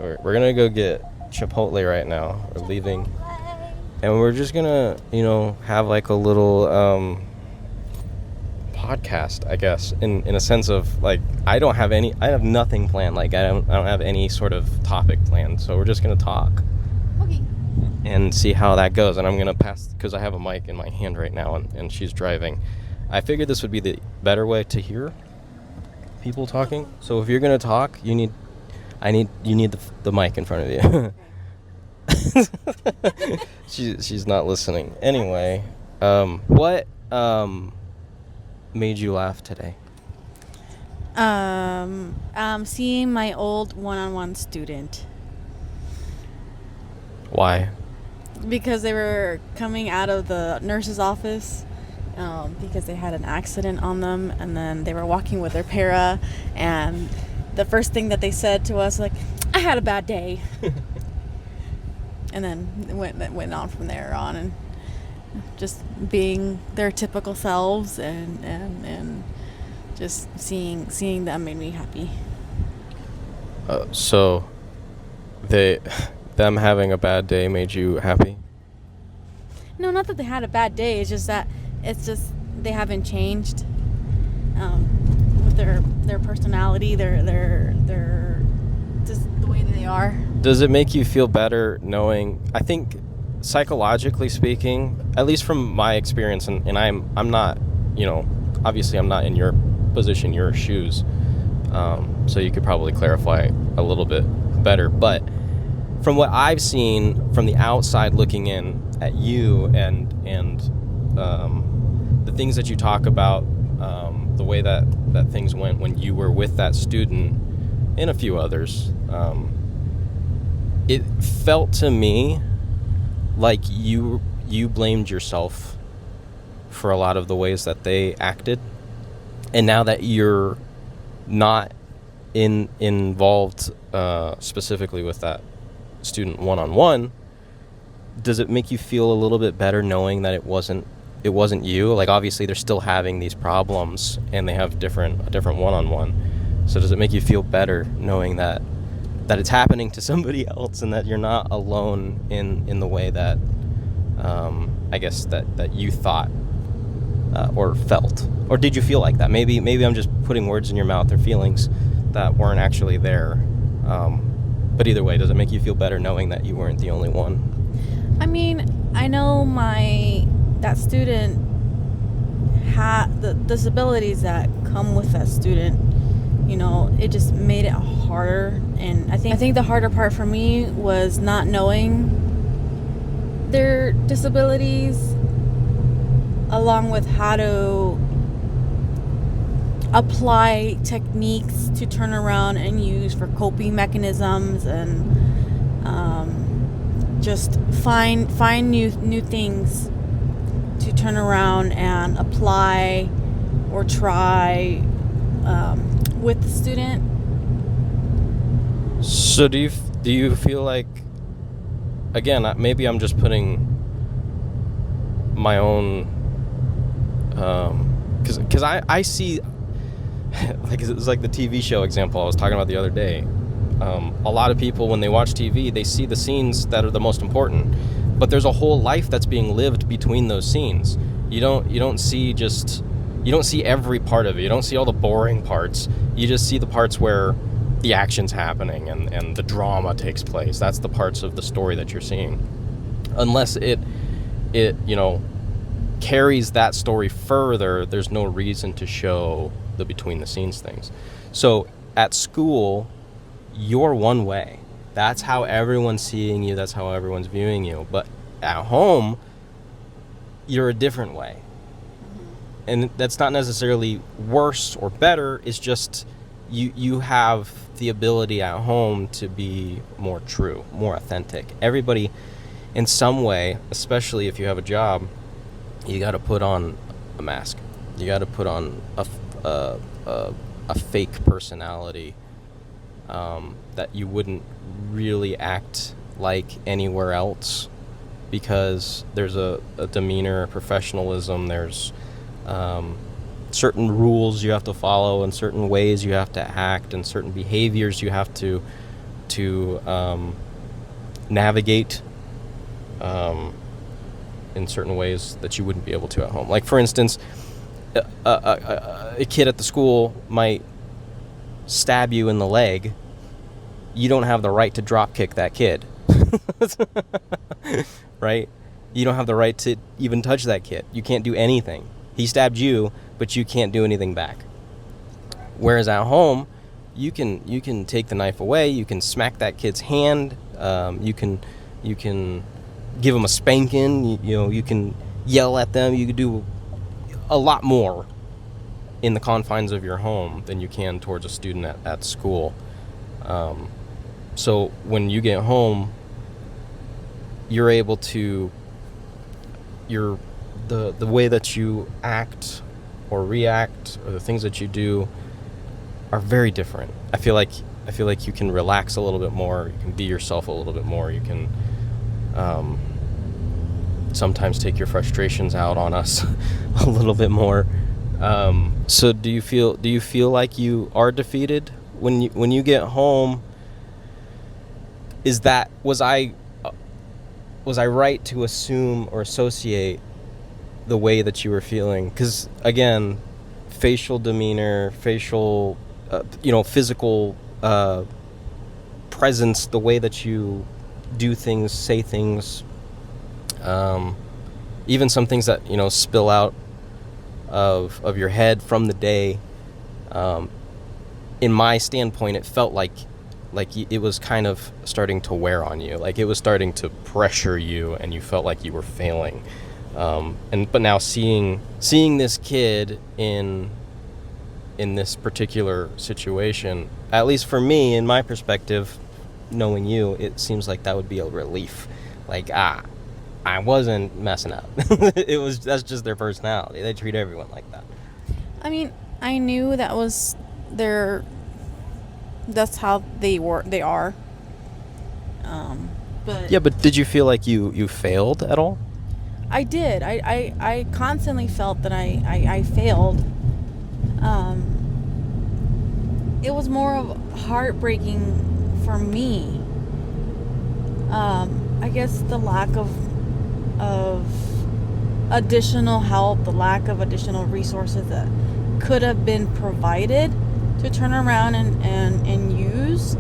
We're gonna go get Chipotle right now. We're leaving, and we're just gonna, have like a little podcast, I guess, in a sense of like I have nothing planned. Like I don't have any sort of topic planned. So we're just gonna talk. Okay. And see how that goes. And I'm gonna pass because I have a mic in my hand right now, and she's driving. I figured this would be the better way to hear people talking. So if you're gonna talk, you need the mic in front of you. She's not listening. Anyway, what made you laugh today? Seeing my old one-on-one student. Why? Because they were coming out of the nurse's office because they had an accident on them, and then they were walking with their para, and the first thing that they said to us, like, I had a bad day. And then it went on from there on, and just being their typical selves and just seeing them made me happy. So them having a bad day made you happy? No, not that they had a bad day. It's just they haven't changed with their personality, their just the way that they are. Does it make you feel better knowing? I think psychologically speaking, at least from my experience, and I'm not, obviously I'm not in your position, your shoes, so you could probably clarify a little bit better. But from what I've seen from the outside looking in at you and the things that you talk about, the way that things went when you were with that student and a few others, it felt to me like you blamed yourself for a lot of the ways that they acted. And now that you're not involved specifically with that student one-on-one, does it make you feel a little bit better knowing that it wasn't you? Like, obviously they're still having these problems and they have a different one-on-one. So does it make you feel better knowing that it's happening to somebody else and that you're not alone in the way that I guess that you thought or felt? Or did you feel like that? Maybe I'm just putting words in your mouth or feelings that weren't actually there. But either way, does it make you feel better knowing that you weren't the only one? I mean, I know that student had the disabilities that come with that student. It just made it harder. And I think the harder part for me was not knowing their disabilities, along with how to apply techniques to turn around and use for coping mechanisms, and just find new things to turn around and apply or try with the student. So do you feel like, again, maybe I'm just putting my own, because I see, like, it's like the TV show example I was talking about the other day. A lot of people, when they watch TV, they see the scenes that are the most important, but there's a whole life that's being lived between those scenes. You don't see every part of it. You don't see all the boring parts. You just see the parts where the action's happening and the drama takes place. That's the parts of the story that you're seeing. Unless it carries that story further, there's no reason to show the between the scenes things. So at school, you're one way. That's how everyone's seeing you. That's how everyone's viewing you. But at home, you're a different way. And that's not necessarily worse or better. It's just you have the ability at home to be more true, more authentic. Everybody, in some way, especially if you have a job, you got to put on a mask. You got to put on a fake personality that you wouldn't really act like anywhere else, because there's a demeanor, a professionalism. There's certain rules you have to follow and certain ways you have to act and certain behaviors you have to to navigate in certain ways that you wouldn't be able to at home. Like, for instance, a kid at the school might stab you in the leg. You don't have the right to drop kick that kid. Right? You don't have the right to even touch that kid. You can't do anything. He stabbed you, but you can't do anything back. Whereas at home, you can take the knife away. You can smack that kid's hand. You can give them a spanking. You can yell at them. You can do a lot more in the confines of your home than you can towards a student at school. So when you get home, you're able to, the way that you act or react, or the things that you do, are very different. I feel like you can relax a little bit more. You can be yourself a little bit more. You can sometimes take your frustrations out on us a little bit more. So do you feel like you are defeated when you get home? Was I right to assume or associate the way that you were feeling? Because again, facial demeanor, physical presence, the way that you do things, say things, even some things that spill out of your head from the day. In my standpoint, it felt like it was kind of starting to wear on you, like it was starting to pressure you, and you felt like you were failing. But now seeing this kid in this particular situation, at least for me, in my perspective, knowing you, it seems like that would be a relief. Like, I wasn't messing up. That's just their personality. They treat everyone like that. I mean, I knew that was that's how they are. But did you feel like you failed at all? I did. I constantly felt that I failed. It was more of heartbreaking for me. I guess the lack of additional help, the lack of additional resources that could have been provided to turn around and use.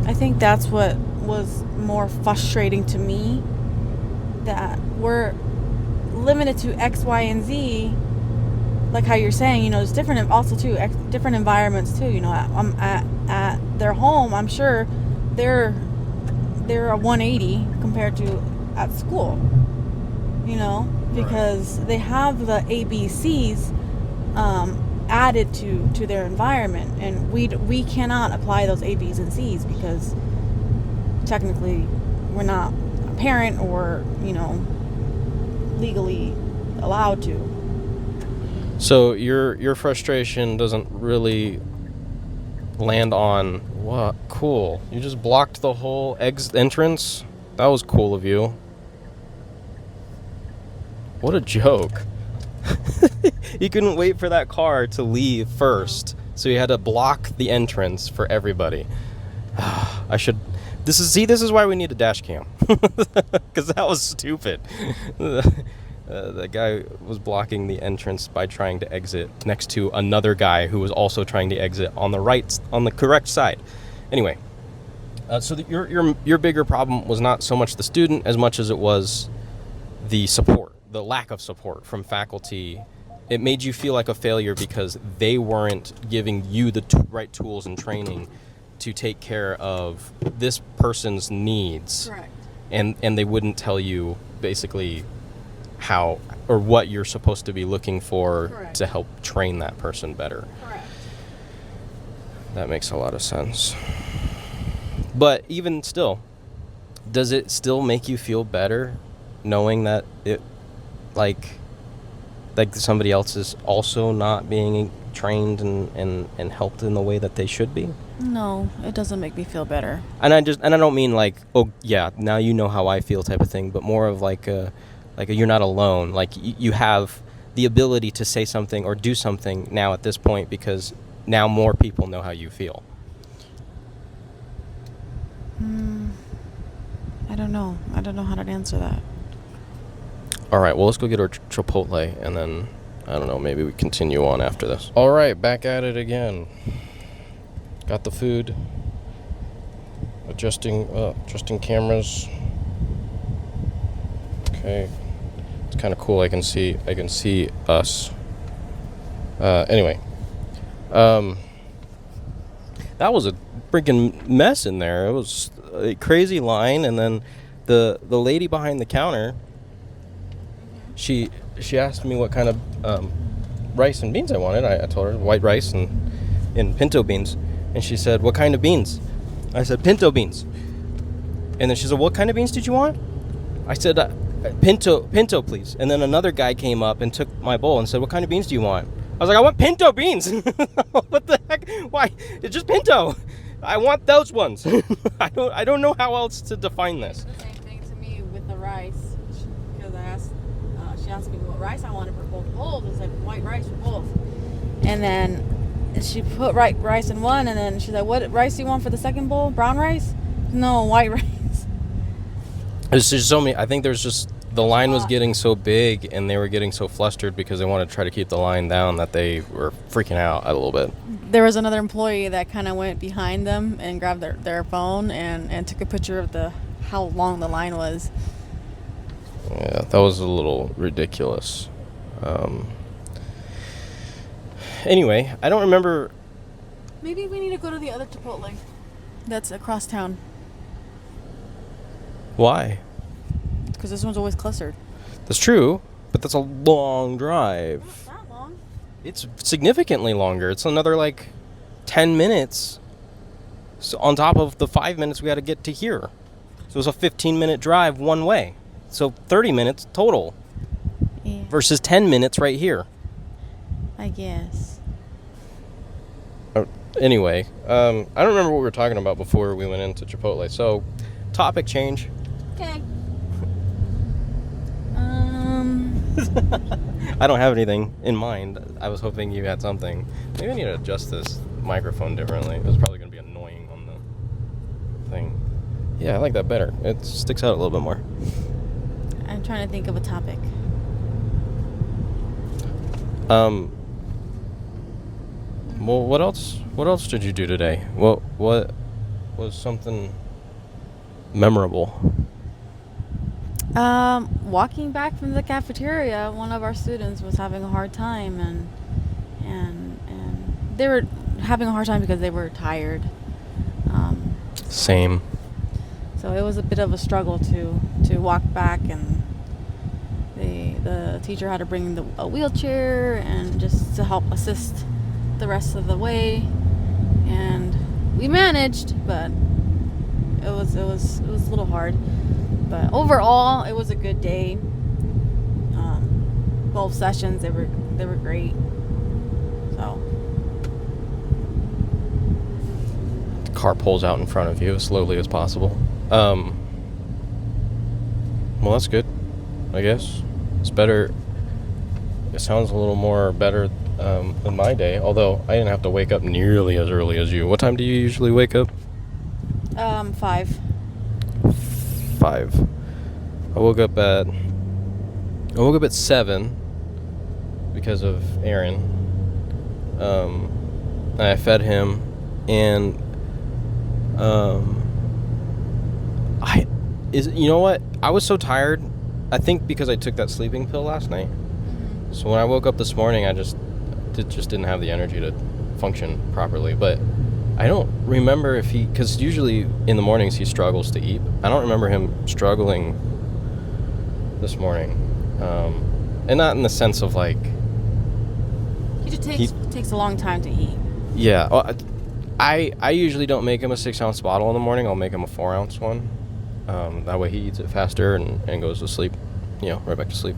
I think that's what was more frustrating to me, that we're limited to X, Y, and Z, like how you're saying, it's different, also too, different environments too. I'm at their home, I'm sure they're a 180 compared to at school, because they have the ABCs added to their environment, and we cannot apply those A, B's, and C's because technically we're not a parent or legally allowed to. So your frustration doesn't really land on what? Cool. You just blocked the whole entrance? That was cool of you. What a joke. He couldn't wait for that car to leave first, so he had to block the entrance for everybody. This is why we need a dash cam. Because that was stupid. The guy was blocking the entrance by trying to exit next to another guy who was also trying to exit on the correct side. Anyway, so your bigger problem was not so much the student as much as it was the support, the lack of support from faculty. It made you feel like a failure because they weren't giving you the right tools and training to take care of this person's needs. Correct. And they wouldn't tell you basically how or what you're supposed to be looking for. Correct. To help train that person better. Correct. That makes a lot of sense. But even still, does it still make you feel better knowing that it like somebody else is also not being trained and helped in the way that they should be? No, it doesn't make me feel better. And I don't mean like, oh yeah, now you know how I feel type of thing, but more of like a you're not alone. Like you have the ability to say something or do something now at this point because now more people know how you feel. I don't know. I don't know how to answer that. All right, well, let's go get our Chipotle, and then, I don't know, maybe we continue on after this. All right, back at it again. Got the food. Adjusting cameras. Okay. It's kind of cool. I can see us. Anyway. That was a freaking mess in there. It was a crazy line, and then the lady behind the counter, she asked me what kind of rice and beans I wanted. I told her white rice and pinto beans, and she said, "What kind of beans?" I said, "Pinto beans." And then she said, "What kind of beans did you want?" I said, pinto, please." And then another guy came up and took my bowl and said, "What kind of beans do you want?" I was like, "I want pinto beans." What the heck? Why? It's just pinto. I want those ones. I don't know how else to define this. The same thing to me with the rice, because she asked me what rice I wanted for both bowls. It's like white rice for both. And then she put rice in one, and then she's like, "What rice do you want for the second bowl? Brown rice?" "No, white rice." There's just so many. I think there's just the line was getting so big, and they were getting so flustered because they wanted to try to keep the line down that they were freaking out a little bit. There was another employee that kind of went behind them and grabbed their phone and took a picture of how long the line was. Yeah, that was a little ridiculous. Anyway, I don't remember. Maybe we need to go to the other Chipotle that's across town, Why? because this one's always clustered. That's true, but that's a long drive. Not that long. It's significantly longer. It's another 10 minutes, so on top of the 5 minutes we had to get to here. So it was a 15-minute drive one way. So 30 minutes total. Yeah. Versus 10 minutes right here. I guess. Anyway, I don't remember what we were talking about before we went into Chipotle. So, topic change. Okay. I don't have anything in mind. I was hoping you had something. Maybe I need to adjust this microphone differently. It was probably going to be annoying on the thing. Yeah, I like that better. It sticks out a little bit more. I'm trying to think of a topic. Well, what else? What else did you do today? What was something memorable? Walking back from the cafeteria, one of our students was having a hard time, and they were having a hard time because they were tired. Same. So it was a bit of a struggle to walk back, and the teacher had to bring a wheelchair and just to help assist the rest of the way, and we managed, but it was a little hard. But overall, it was a good day. Both sessions, they were great. So The car pulls out in front of you as slowly as possible. Well, that's good, I guess. It's better. It sounds a little more better than my day, although I didn't have to wake up nearly as early as you. What time do you usually wake up? 5. 5. I woke up at 7 because of Aaron. I fed him, and you know what? I was so tired. I think because I took that sleeping pill last night. So when I woke up this morning, I just didn't have the energy to function properly. But I don't remember if because usually in the mornings he struggles to eat. I don't remember him struggling this morning, and not in the sense of like. He just takes a long time to eat. Yeah, well, I usually don't make him a 6-ounce bottle in the morning. I'll make him a 4-ounce one. That way he eats it faster and goes to sleep, right back to sleep.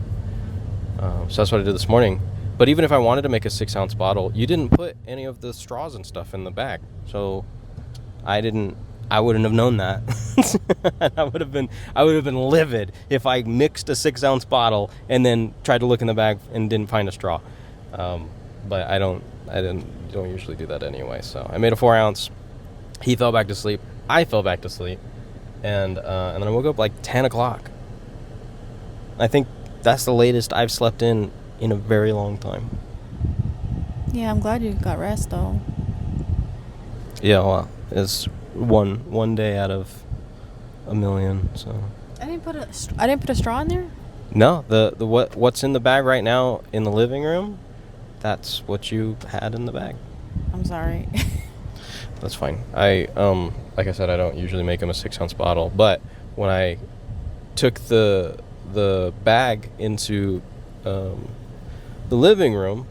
So that's what I did this morning. But even if I wanted to make a 6-ounce bottle, you didn't put any of the straws and stuff in the bag. So I wouldn't have known that. I would have been livid if I mixed a 6-ounce bottle and then tried to look in the bag and didn't find a straw. But I don't usually do that anyway. So I made a 4-ounce. He fell back to sleep. I fell back to sleep. and then I woke up like 10 o'clock. I think that's the latest I've slept in a very long time. Yeah, I'm glad you got rest though. Yeah, well, it's one day out of a million. So I didn't put a straw in there. no, the what's in the bag right now in the living room, that's what you had in the bag. I'm sorry. That's fine. I like I said, I don't usually make them a 6-ounce bottle, but when I took the bag into the living room,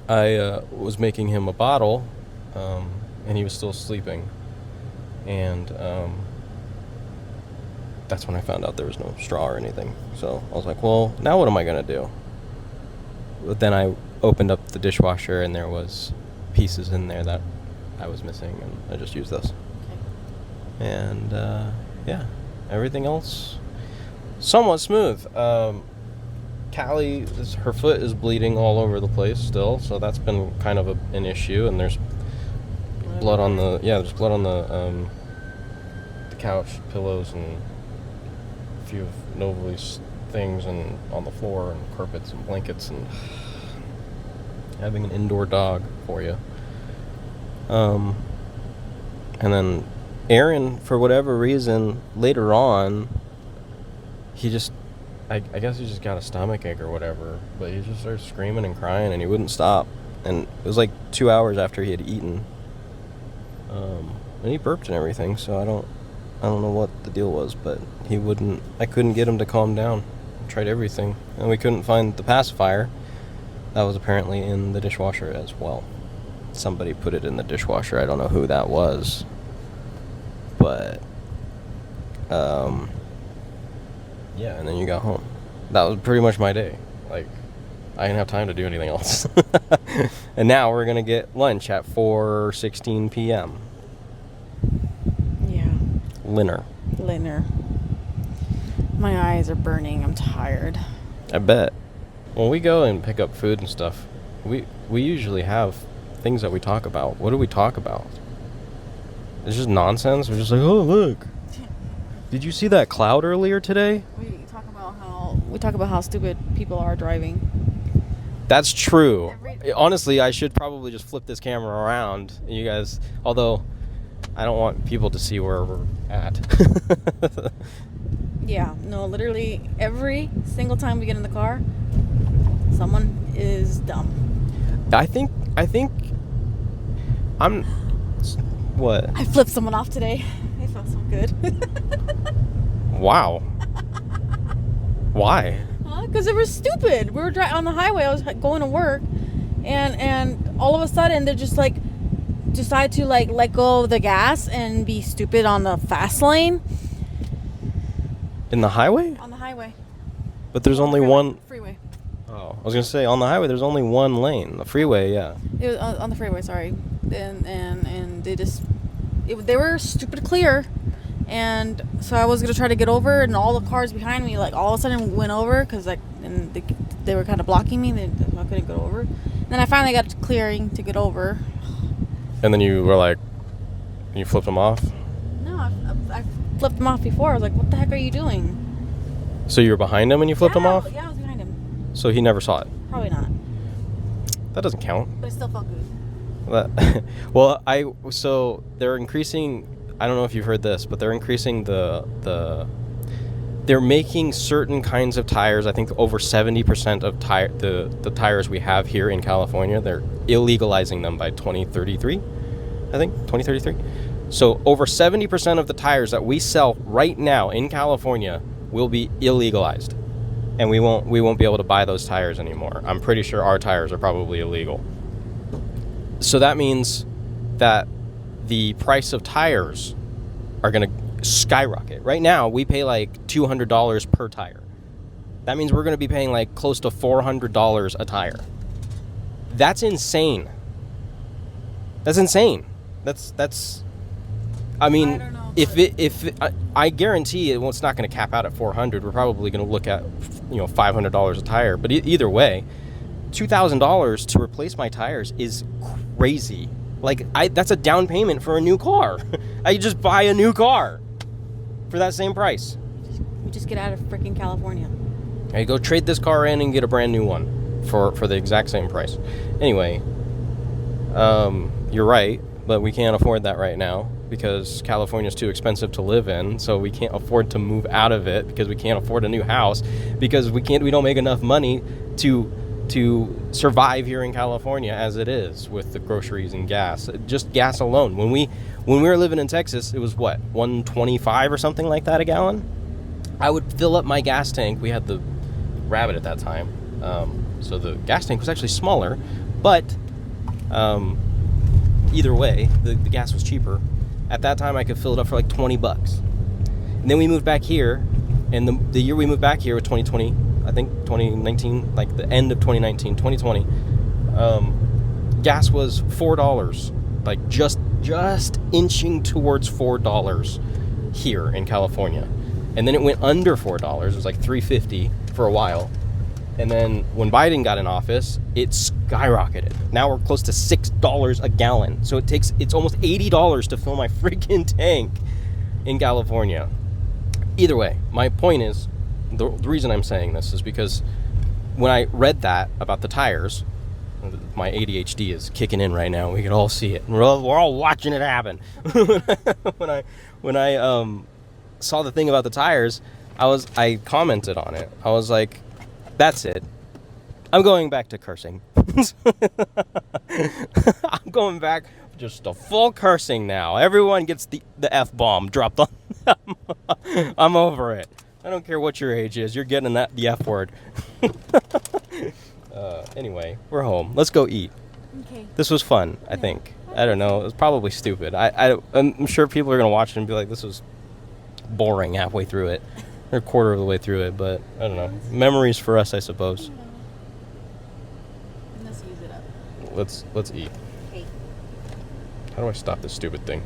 I was making him a bottle, and he was still sleeping, and that's when I found out there was no straw or anything. So I was like, well, now what am I gonna do? But then I opened up the dishwasher, and there was pieces in there that I was missing, and I just used those. Okay. And yeah, everything else somewhat smooth. Callie, her foot is bleeding all over the place still, so that's been kind of an issue. And there's blood on the couch, pillows, and a few of Novaly's things, and on the floor, and carpets and blankets, and having an indoor dog for you. And then Aaron, for whatever reason, later on, he just, I guess he just got a stomachache or whatever, but he just started screaming and crying, and he wouldn't stop. And it was like 2 hours after he had eaten. And he burped and everything, so I don't know what the deal was, but I couldn't get him to calm down. I tried everything, and we couldn't find the pacifier. That was apparently in the dishwasher as well. Somebody put it in the dishwasher. I don't know who that was, but yeah, and then you got home. That was pretty much my day. Like, I didn't have time to do anything else. And now we're gonna get lunch at 4:16 p.m. Yeah. Dinner. My eyes are burning. I'm tired. I bet. When we go and pick up food and stuff, we usually have things that we talk about. What do we talk about? It's just nonsense. We're just like, oh, look. Did you see that cloud earlier today? We talk about how stupid people are driving. That's true. Honestly, I should probably just flip this camera around, you guys. Although, I don't want people to see where we're at. Yeah, no, literally every single time we get in the car, someone is dumb. I think I'm... What? I flipped someone off today. It felt so good. Wow. Why? Because they were stupid. We were on the highway. I was going to work, and all of a sudden they just like decide to like let go of the gas and be stupid on the fast lane. In the highway? On the highway. But there's only one... Freeway. Oh, I was going to say, on the highway, there's only one lane. The freeway, yeah. It was on the freeway, sorry. And they just... they were stupid clear. And so I was going to try to get over, and all the cars behind me, like, all of a sudden went over, because, like, and they were kind of blocking me. I couldn't go over. And then I finally got clearing to get over. And then you were like... You flipped them off? No, I flipped them off before. I was like, what the heck are you doing? So you were behind him and you flipped him off? Yeah, I was behind him. So he never saw it? Probably not. That doesn't count. But it still felt good. Well, so they're increasing... I don't know if you've heard this, but they're increasing they're making certain kinds of tires. I think over 70% of the tires we have here in California, they're illegalizing them by 2033. I think 2033. So over 70% of the tires that we sell right now in California will be illegalized, and we won't be able to buy those tires anymore. I'm pretty sure our tires are probably illegal. So that means that the price of tires are going to skyrocket. Right now, we pay like $200 per tire. That means we're going to be paying like close to $400 a tire. That's insane. That's insane. That's. I mean, I don't know, I guarantee it's not going to cap out at 400. We're probably going to look at $500 a tire. But either way, $2,000 to replace my tires is crazy. Like, that's a down payment for a new car. I just buy a new car. for that same price. We just get out of freaking California. Hey, go trade this car in and get a brand new one for the exact same price. Anyway, you're right, but we can't afford that right now because California's too expensive to live in, so we can't afford to move out of it because we can't afford a new house because we don't make enough money to survive here in California as it is with the groceries and gas. Just gas alone. When we were living in Texas, it was what, $1.25 or something like that a gallon? I would fill up my gas tank. We had the Rabbit at that time, so the gas tank was actually smaller, but either way, the gas was cheaper. At that time, I could fill it up for like $20. And then we moved back here, and the year we moved back here was 2020, I think 2019, like the end of 2019, 2020, gas was $4, like just inching towards $4 here in California. And then it went under $4. It was like $3.50 for a while. And then when Biden got in office, it skyrocketed. Now we're close to $6 a gallon. So it's almost $80 to fill my freaking tank in California. Either way, my point is, the reason I'm saying this is because when I read that about the tires, my ADHD is kicking in right now. We can all see it. We're all watching it happen. when I saw the thing about the tires, I commented on it. I was like, that's it. I'm going back to cursing. I'm going back just to full cursing now. Everyone gets the F-bomb dropped on them. I'm over it. I don't care what your age is. You're getting the F word. Anyway, we're home. Let's go eat. Okay. This was fun, I think. I don't know. It was probably stupid. I'm sure people are going to watch it and be like, this was boring halfway through it. Or a quarter of the way through it, but I don't know. Memories for us, I suppose. Let's use it up. Let's eat. Okay. How do I stop this stupid thing?